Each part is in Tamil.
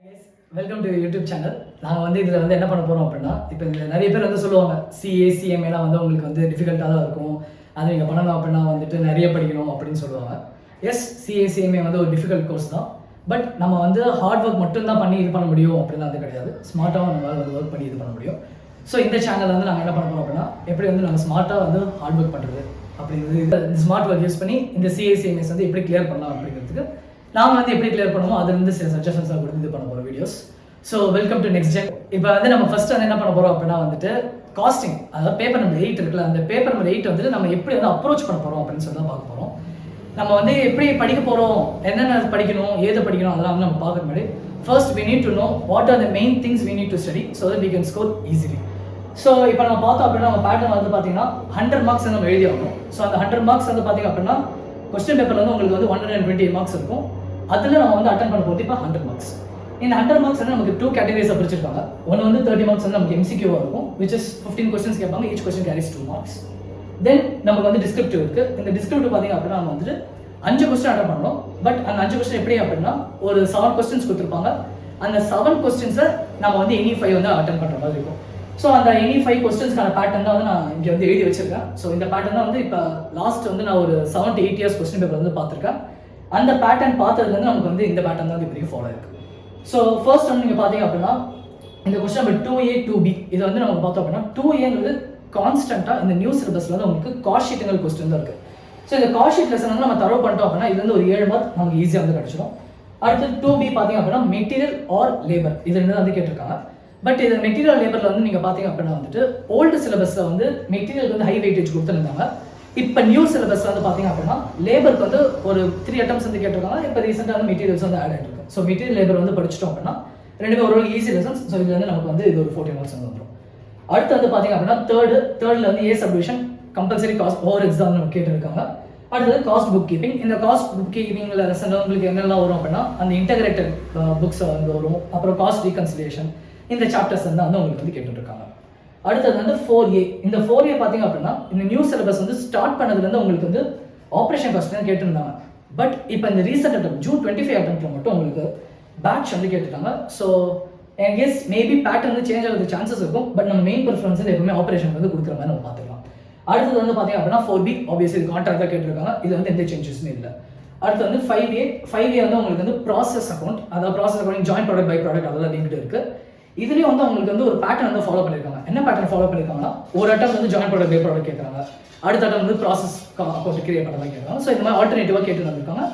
Welcome to YouTube channel. நாங்கள் வந்து இதில் வந்து என்ன பண்ண போகிறோம் அப்படின்னா, இப்போ இதில் நிறைய பேர் வந்து சொல்லுவாங்க சிஏ சிஎம்ஏலாம் வந்து உங்களுக்கு வந்து டிஃபிகல்ட்டாக தான் இருக்கும், அது நீங்கள் பண்ணணும் அப்படின்னா வந்துட்டு நிறைய படிக்கணும் அப்படின்னு சொல்லுவாங்க. எஸ், சிஏ சிஎம்ஏ வந்து ஒரு டிஃபிகல்ட் கோர்ஸ் தான். பட் நம்ம வந்து ஹார்ட் ஒர்க் மட்டும்தான் பண்ணி இது பண்ண முடியும் அப்படின்னு அது கிடையாது. ஸ்மார்ட்டாகவும் நம்மளால் வந்து ஒர்க் பண்ணி இது பண்ண முடியும். ஸோ இந்த சேனல் வந்து நாங்கள் என்ன பண்ண போகிறோம் அப்படின்னா, எப்படி வந்து நாங்கள் ஸ்மார்ட்டாக வந்து ஹார்ட் ஒர்க் பண்ணுறது அப்படிங்கிறது, இந்த ஸ்மார்ட் ஒர்க் யூஸ் பண்ணி இந்த சிஏ சிஎம்ஏஸ் வந்து எப்படி கிளியர் பண்ணலாம் அப்படிங்கிறதுக்கு நாங்கள் வந்து எப்படி கிளியர் பண்ணுவோம் அதுலேருந்து சில சஜஷன்ஸாக கொடுத்து இது பண்ண போகிறோம் videos. So welcome to next gen. இப்போ வந்து நம்ம ஃபர்ஸ்ட் வந்து என்ன பண்ண போகிறோம் அப்படின்னா வந்துட்டு காஸ்டிங், அதாவது பேப்பர் நம்பர் 8 இருக்குல்ல, அந்த பேப்பர் நம்பர் 8 வந்துட்டு நம்ம எப்படி வந்து அப்ரோச் பண்ண போகிறோம் அப்படின்னு சொல்லி தான் பார்க்க போகிறோம். நம்ம வந்து எப்படி படிக்க போகிறோம், என்னென்ன படிக்கணும், ஏதை படிக்கணும், அதெல்லாம் வந்து நம்ம பார்க்குற மாதிரி first we need to know what are the main things we need to study so that we can score easily. So இப்போ நம்ம பார்த்தோம் அப்படின்னா நம்ம பேட்டர்ன் வந்து பார்த்தீங்கன்னா 100 மார்க்ஸ் நம்ம எழுதி ஆகணும். ஸோ அந்த 100 மார்க்ஸ் வந்து பார்த்தீங்க அப்படின்னா கொஸ்டின் பேப்பர் வந்து உங்களுக்கு வந்து 120 மார்க்ஸ் இருக்கும். அதில் நம்ம வந்து அட்டன் பண்ண போது இப்போ 100 மார்க்ஸ். இந்த 100 மார்க்ஸ் வந்து நமக்கு 2 கேட்டகரிஸாக பிரிச்சிருக்காங்க. ஒன்று வந்து 30 மார்க்ஸ் வந்து நமக்கு எம்சிக்யூவாக இருக்கும், which is 15 questions கேட்பாங்க, each question carries 2 marks. தென் நமக்கு வந்து டிஸ்கிரிப்டிவ் இருக்குது. இந்த டிஸ்கிரிப்டிவ் பார்த்தீங்க அப்படின்னா நம்ம வந்துட்டு 5 கொஸ்டின் அட்டன் பண்ணணும். பட் அந்த 5 கொஸ்டின் எப்படி அப்படின்னா ஒரு 7 கொஸ்டின்ஸ் கொடுத்துருப்பாங்க. அந்த 7 கொஸ்டின்ஸை நம்ம வந்து எனி 5 வந்து அட்டன் பண்ணுற மாதிரி இருக்கும். ஸோ அந்த எனி 5 கொஸ்டின்ஸ்க்கான பேட்டர்ன் தான் வந்து நான் இங்கே வந்து எழுதி வச்சிருக்கேன். ஸோ இந்த பேட்டர்ன் தான் வந்து இப்போ லாஸ்ட் வந்து நான் ஒரு 7 to 8 years கொஸ்டின் பேப்பர் வந்து பார்த்துருக்கேன். அந்த பேட்டர்ன் பார்த்ததுல இருந்து நமக்கு வந்து இந்த பேட்டர்ன் தான் இப்போதைக்கு ஃபாலோ இருக்கு. ஸோ ஃபர்ஸ்ட் வந்து நீங்கள் பார்த்தீங்க அப்படின்னா இந்த கொஸ்டின் நம்பர் 2A 2B இது வந்து நமக்கு பார்த்தோம் அப்படின்னா 2Aங்கிறது கான்ஸ்டன்ட்டாக இந்த நியூ சிலபஸ்ல வந்து உங்களுக்கு காஸ்ட் ஷீட்டுங்கிற கொஸ்டின் தான் இருக்கு. ஸோ இந்த காஸ்ட் ஷீட் லெசன் வந்து நம்ம தரவு பண்ணிட்டோம் அப்படின்னா இது வந்து ஒரு 7 மார்க் நமக்கு ஈஸியாக வந்து கிடைச்சிடும். அடுத்து 2B பார்த்தீங்க அப்படின்னா மெட்டீரியல் ஆர் லேபர் இது ரெண்டு வந்து கேட்டிருக்காங்க. பட் இது மெட்டீரியல் லேபரில் வந்து நீங்கள் பார்த்தீங்க அப்படின்னா வந்துட்டு ஓல்டு சிலபஸில் வந்து மெட்டீரியலுக்கு வந்து ஹை வெயிட்டேஜ் கொடுத்துருந்தாங்க. இப்போ நியூ சிலபஸ் வந்து பார்த்தீங்க அப்படின்னா லேபருக்கு வந்து ஒரு 3 attempts வந்து கேட்டிருக்காங்க. இப்போ ரீசெண்டாக வந்து மெட்டீரியல்ஸ் வந்து ஆட் ஆகிருக்கு. ஸோ மெட்டீரியல் லேபர் வந்து படிச்சிட்டோம் அப்படின்னா ரெண்டுமே ஒரு ஈஸி லெசன்ஸ். ஸோ இது வந்து நமக்கு வந்து இது ஒரு 14 மார்க்ஸ் வந்து வந்துடும். அடுத்து வந்து பார்த்தீங்க அப்படின்னா தேர்டில் வந்து a subdivision compulsory cost over exam நம்ம கேட்டிருக்காங்க. அடுத்தது காஸ்ட் புக் கீப்பிங். இந்த காஸ்ட் புக் கீப்பிங்கில் லெசன் உங்களுக்கு என்னெல்லாம் வரும் அப்படின்னா அந்த இன்டகிரேட்டட் புக்ஸ் வந்து வரும், அப்புறம் காஸ்ட் ரீகன்சிலியேஷன், இந்த சாப்டர்ஸ் வந்து உங்களுக்கு வந்து கேட்டுருக்காங்க. அடுத்தது வந்து 4A. இந்த 4A பார்த்தீங்க அப்படின்னா இந்த நியூ சிலபஸ் வந்து ஸ்டார்ட் பண்ணதுலேருந்து உங்களுக்கு வந்து ஆப்ரேஷன் காஸ்ட் தான் கேட்டிருந்தாங்க. பட் இப்போ இந்த ரீசெண்ட் அட்டம் ஜூன் 25 அட்டம்ப்ட்ல மட்டும் உங்களுக்கு பேட்ச் வந்து கேட்டுட்டாங்க. ஸோ என் கெஸ் மேபி பேட்டர்ன் வந்து சேஞ்ச் ஆகிறதுக்கு சான்சஸ் இருக்கும். பட் நம்ம மெயின் ப்ரிஃபரன்ஸ் வந்து எப்பவுமே ஆப்ரேஷன் வந்து கொடுக்குற மாதிரி நம்ம பார்த்துக்கலாம். அடுத்தது வந்து பார்த்தீங்க அப்படின்னா 4B ஆப்வியஸ்லி இது கான்ட்ராக்டாக கேட்டிருக்காங்க. இது வந்து எந்த சேஞ்சஸுமே இல்லை. அடுத்து வந்து 5A வந்து உங்களுக்கு வந்து ப்ராசஸ் அக்கௌண்ட், அதாவது process account joint product by product அதெல்லாம் லிங்க்டு இருக்கு. இதுலேயும் வந்து அவங்களுக்கு வந்து ஒரு பேட்டர்ன் வந்து ஃபாலோ பண்ணியிருக்காங்க. என்ன பேட்டர்ன் ஃபாலோ பண்ணியிருக்காங்கன்னா ஒரு அட்டம் வந்து ஜாயின் ப்ராடக்ட் பை ப்ராடக்ட் கேட்குறாங்க, அடுத்த அட்டம் வந்து ப்ராசஸ் அக்கௌண்ட் கிரியேட் பண்ண மாதிரி கேட்குறாங்க. ஸோ இந்த மாதிரி ஆல்டர்னேட்டிவாக கேட்டு வந்திருக்காங்க.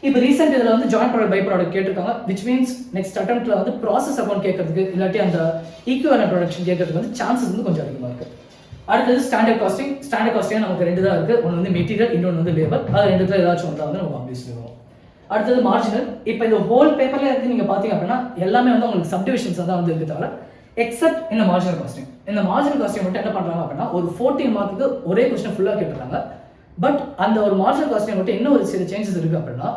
இப்போ ரீசெண்ட் இதில் வந்து ஜாயின் ப்ராடக்ட் பை ப்ராடக்ட் கேட்டிருக்காங்க, விச் மீன்ஸ் நெக்ஸ்ட் அட்டம்ப்ட்ல வந்து ப்ராசஸ் அக்கௌண்ட் கேட்கறதுக்கு இல்லாட்டி அந்த ஈக்குவல் ப்ரொடக்ஷன் கேட்கறதுக்கு வந்து சான்சஸ் வந்து கொஞ்சம் அதிகமாக இருக்குது. அடுத்தது ஸ்டாண்டர்ட் காஸ்டிங். ஸ்டாண்டர்ட் காஸ்டிங் நமக்கு 2 தான் இருக்குது. ஒன்று வந்து மெட்டீரியல், இன்னொன்று வந்து லேபர். அது 2த்துல ஏதாச்சும் ஒன்றா வந்து நம்ம ஆப்வியஸ்லி வரும். அடுத்தது மார்ஜினல். இப்போ இந்த ஹோல் பேப்பர்ல இருந்து நீங்கள் பார்த்தீங்க அப்படின்னா எல்லாமே வந்து உங்களுக்கு சப்டிவிஷன்ஸ் தான் வந்து இருக்கு தவிர எக்ஸப்ட் இந்த மார்ஜினல் காஸ்டிங். இந்த மார்ஜினல் காஸ்டிங் மட்டும் என்ன பண்ணுறாங்க அப்படின்னா ஒரு 14 மார்க்குக்கு ஒரே கொஸ்டின் ஃபுல்லாக கேட்டுறாங்க. பட் அந்த ஒரு மார்ஜினல் காஸ்டிங் மட்டும் என்ன ஒரு சில சேஞ்சஸ் இருக்குது அப்படின்னா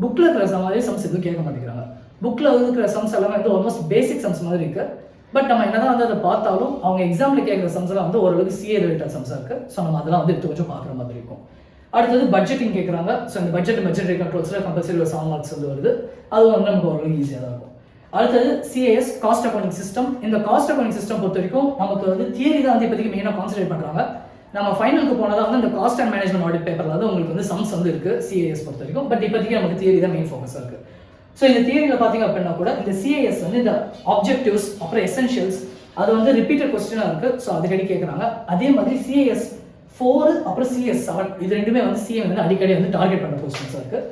புக்கில் இருக்கிற மாதிரி சம்ஸ் எதுவும் கேட்க மாட்டேங்கிறாங்க. புக்கில் இருக்கிற சம்ஸ் எல்லாமே வந்து ஆல்மோஸ்ட் பேசிக் சம்ஸ் மாதிரி இருக்குது. பட் நம்ம என்னதான் வந்து அதை பார்த்தாலும் அவங்க எக்ஸாமில் கேட்குற சம்ஸ் எல்லாம் வந்து ஓரளவுக்கு சிஏ ரிலேட்டட் சம்ஸாக இருக்குது. ஸோ நம்ம அதெல்லாம் வந்து எடுத்து கொஞ்சம் பார்க்குற மாதிரி இருக்கும். அடுத்தது பட்ஜெட்டிங் கேட்குறாங்க. ஸோ இந்த பட்ஜெட் கண்ட்ரோல்ஸில் கம்பல்சரி ஒரு 7 மார்க்ஸ் வந்து வருது. அதுவும் வந்து நமக்கு ஓரளவுக்கு ஈஸியாக தான் இருக்கும். அடுத்தது CAS காஸ்ட் அக்கௌண்டிங் சிஸ்டம். இந்த காஸ்ட் அக்கௌண்டிங் சிஸ்டம் பொறுத்த வரைக்கும் நமக்கு வந்து தியரி தான் வந்து இப்போதைக்கு மெயினாக கான்சன்ட்ரேட் பண்ணுறாங்க. நம்ம ஃபைனலுக்கு போனதாக வந்து இந்த காஸ்ட் அண்ட் மேனேஜ்மெண்ட் ஆடிட் பேப்பரில் வந்து உங்களுக்கு வந்து சம்ஸ் வந்து இருக்குது CAS பொறுத்த வரைக்கும். பட் இப்போதைக்கு நமக்கு தியரி தான் மெயின் ஃபோக்கஸாக இருக்குது. ஸோ இந்த தியரியில் பார்த்தீங்க அப்படின்னா கூட இந்த CAS வந்து இந்த ஆப்ஜெக்டிவ்ஸ் அப்புறம் எசென்ஷியல்ஸ் அது வந்து ரிப்பீட்டட் கொஸ்டினாக இருக்குது. ஸோ அடிக்கடி கேட்குறாங்க. அதே மாதிரி CAS 4 அப்புறம் CS 7 இது ரெண்டுமே வந்து CA வந்து அடிக்கடி வந்து டார்கெட் பண்ண கொஸ்டின்ஸாக இருக்குது.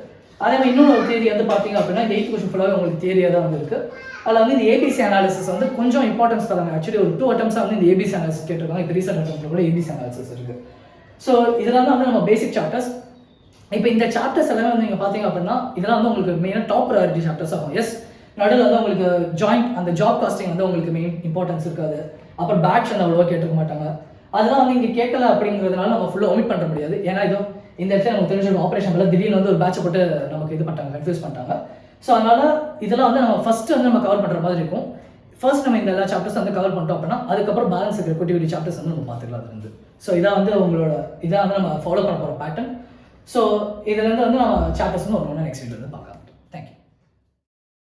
அதே மாதிரி இன்னொரு தியரி வந்து பார்த்தீங்க அப்படின்னா இந்த 8th கொஸ்டின் ஃபுல்லாகவே உங்களுக்கு தியரியாக தான் வந்து இருக்குது. அதில் வந்து இந்த ABC அனாலிசிஸ் வந்து கொஞ்சம் இம்பார்ட்டன்ஸ் தராங்க. ஆக்சுவலி ஒரு 2 attempts வந்து இந்த ABC அனாலிசிஸ் கேட்டிருக்காங்க. இப்போ ரீசெண்ட் அட்டம்ப்ட்ல கூட ABC அனாலிசிஸ் இருக்குது. ஸோ இதெல்லாம் தான் வந்து நம்ம பேசிக் சாப்டர்ஸ். இப்போ இந்த சாப்டர்ஸ் எல்லாமே வந்து நீங்கள் பார்த்தீங்க அப்படின்னா இதெல்லாம் வந்து உங்களுக்கு மெயினாக டாப் ப்ரையாரிட்டி சாப்டர்ஸ் ஆகும். எஸ், நடுவில் வந்து உங்களுக்கு ஜாயிண்ட் அந்த ஜாப் காஸ்டிங் வந்து உங்களுக்கு மெயின் இம்பார்ட்டன்ஸ் இருக்காது. அப்புறம் பேட்ச் வந்து அவ்வளோவா கேட்டுக்க மாட்டாங்க. அதெல்லாம் வந்து இங்கே கேட்கல அப்படிங்கிறதுனால நம்ம ஃபுல்லாக ஒமிட் பண்ண முடியாது. ஏன்னா இதோ இந்த இடத்துல நமக்கு தெரிஞ்சிருக்கும் ஆப்ரேஷன் திடீர்னு வந்து ஒரு பேட்சை போட்டு நமக்கு இது பண்ணிட்டாங்க, கன்ஃபியூஸ் பண்ணிட்டாங்க. ஸோ அதனால இதெல்லாம் வந்து நம்ம ஃபர்ஸ்ட் வந்து நம்ம கவர் பண்ணுற மாதிரி இருக்கும். ஃபர்ஸ்ட் நம்ம இந்த எல்லா சாப்டர்ஸ் வந்து கவர் பண்ணிட்டோம் அப்படின்னா அதுக்கப்புறம் பேலன்ஸ் இருக்கிற குட்டி சாப்டர்ஸ் வந்து நம்ம பார்த்துக்கலாம் அதுலேருந்து. ஸோ இதான் வந்து வந்து நம்ம ஃபாலோ பண்ண போகிற பேட்டர்ன். ஸோ இதுலேருந்து வந்து நம்ம சாப்டர்ஸ் வந்து ஒரு நெக்ஸ்ட் வீடியோ வந்து பார்க்கலாம். தேங்க்யூ.